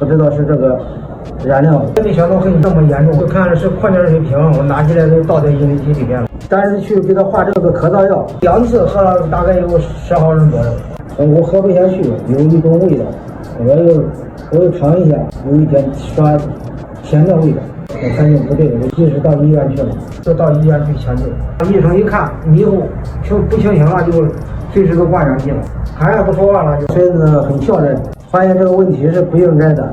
不知道是这个燃料，没想到会这么严重。就看是矿泉水瓶，我拿起来都倒在饮水机里面了。当时去给他换这个咳嗽药2次喝了大概有10毫升左右，我喝不下去，有一种味道，我又尝一下，有一点刷甜的味道。我看见不对，我及时到医院去了，就到医院去抢救。医生一看迷糊，不清醒了，就随时都挂氧机了，喊也不说话了，就孙子很孝顺，发现这个问题是不应该的。